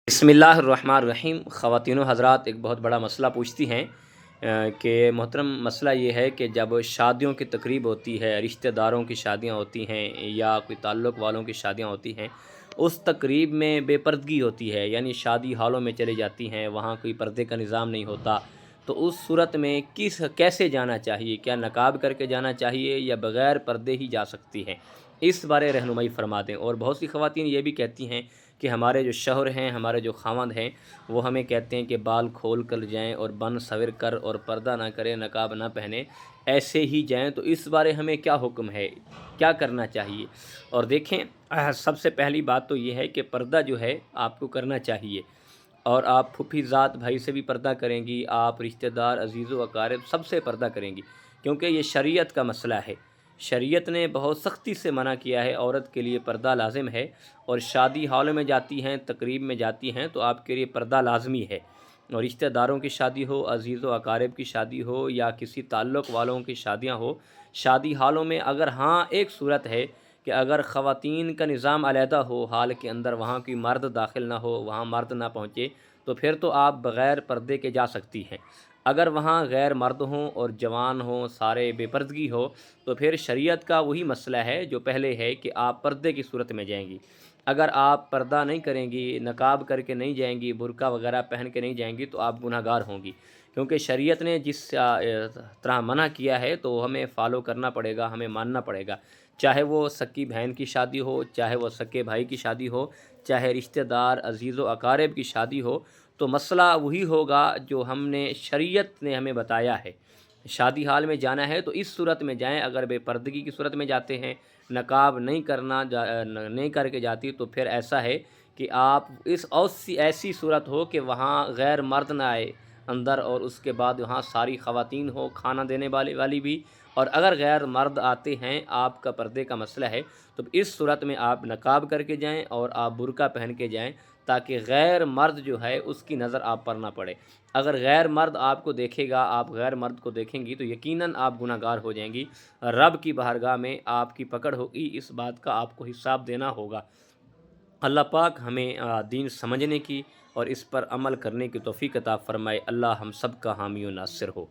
بسم اللہ الرحمن الرحیم۔ خواتین و حضرات ایک بہت بڑا مسئلہ پوچھتی ہیں کہ محترم مسئلہ یہ ہے کہ جب شادیوں کی تقریب ہوتی ہے، رشتہ داروں کی شادیاں ہوتی ہیں یا کوئی تعلق والوں کی شادیاں ہوتی ہیں، اس تقریب میں بے پردگی ہوتی ہے، یعنی شادی ہالوں میں چلے جاتی ہیں، وہاں کوئی پردے کا نظام نہیں ہوتا، تو اس صورت میں کیسے جانا چاہیے؟ کیا نقاب کر کے جانا چاہیے یا بغیر پردے ہی جا سکتی ہیں؟ اس بارے رہنمائی فرما دیں۔ اور بہت سی خواتین یہ بھی کہتی ہیں کہ ہمارے جو شوہر ہیں، ہمارے جو خاوند ہیں، وہ ہمیں کہتے ہیں کہ بال کھول کر جائیں اور بن سور کر اور پردہ نہ کریں، نقاب نہ پہنیں، ایسے ہی جائیں، تو اس بارے ہمیں کیا حکم ہے، کیا کرنا چاہیے؟ اور دیکھیں، سب سے پہلی بات تو یہ ہے کہ پردہ جو ہے آپ کو کرنا چاہیے، اور آپ پھوپھی ذات بھائی سے بھی پردہ کریں گی، آپ رشتہ دار عزیز و اقارب سب سے پردہ کریں گی، کیونکہ یہ شریعت کا مسئلہ ہے۔ شریعت نے بہت سختی سے منع کیا ہے، عورت کے لیے پردہ لازم ہے، اور شادی ہال میں جاتی ہیں، تقریب میں جاتی ہیں تو آپ کے لیے پردہ لازمی ہے۔ اور رشتہ داروں کی شادی ہو، عزیز و اقارب کی شادی ہو، یا کسی تعلق والوں کی شادیاں ہو، شادی ہالوں میں اگر ایک صورت ہے کہ اگر خواتین کا نظام علیحدہ ہو ہال کے اندر، وہاں کوئی مرد داخل نہ ہو، وہاں مرد نہ پہنچے، تو پھر تو آپ بغیر پردے کے جا سکتی ہیں۔ اگر وہاں غیر مرد ہوں اور جوان ہوں، سارے بے پردگی ہو، تو پھر شریعت کا وہی مسئلہ ہے جو پہلے ہے کہ آپ پردے کی صورت میں جائیں گی۔ اگر آپ پردہ نہیں کریں گی، نقاب کر کے نہیں جائیں گی، برقع وغیرہ پہن کے نہیں جائیں گی، تو آپ گناہ گار ہوں گی، کیونکہ شریعت نے جس طرح منع کیا ہے تو ہمیں فالو کرنا پڑے گا، ہمیں ماننا پڑے گا، چاہے وہ سکی بہن کی شادی ہو، چاہے وہ سکے بھائی کی شادی ہو، چاہے رشتہ دار عزیز و اقارب کی شادی ہو، تو مسئلہ وہی ہوگا جو شریعت نے ہمیں بتایا ہے۔ شادی حال میں جانا ہے تو اس صورت میں جائیں۔ اگر بے پردگی کی صورت میں جاتے ہیں، نقاب نہیں کر کے جاتی، تو پھر ایسا ہے کہ آپ ایسی صورت ہو کہ وہاں غیر مرد نہ آئے اندر، اور اس کے بعد وہاں ساری خواتین ہو، کھانا دینے والی بھی، اور اگر غیر مرد آتے ہیں، آپ کا پردے کا مسئلہ ہے، تو اس صورت میں آپ نقاب کر کے جائیں اور آپ برقع پہن کے جائیں، تاکہ غیر مرد جو ہے اس کی نظر آپ پر نہ پڑے۔ اگر غیر مرد آپ کو دیکھے گا، آپ غیر مرد کو دیکھیں گی، تو یقیناً آپ گناہ گار ہو جائیں گی، رب کی بارگاہ میں آپ کی پکڑ ہوگی، اس بات کا آپ کو حساب دینا ہوگا۔ اللہ پاک ہمیں دین سمجھنے کی اور اس پر عمل کرنے کی توفیق عطا فرمائے۔ اللہ ہم سب کا حامی و ناصر ہو۔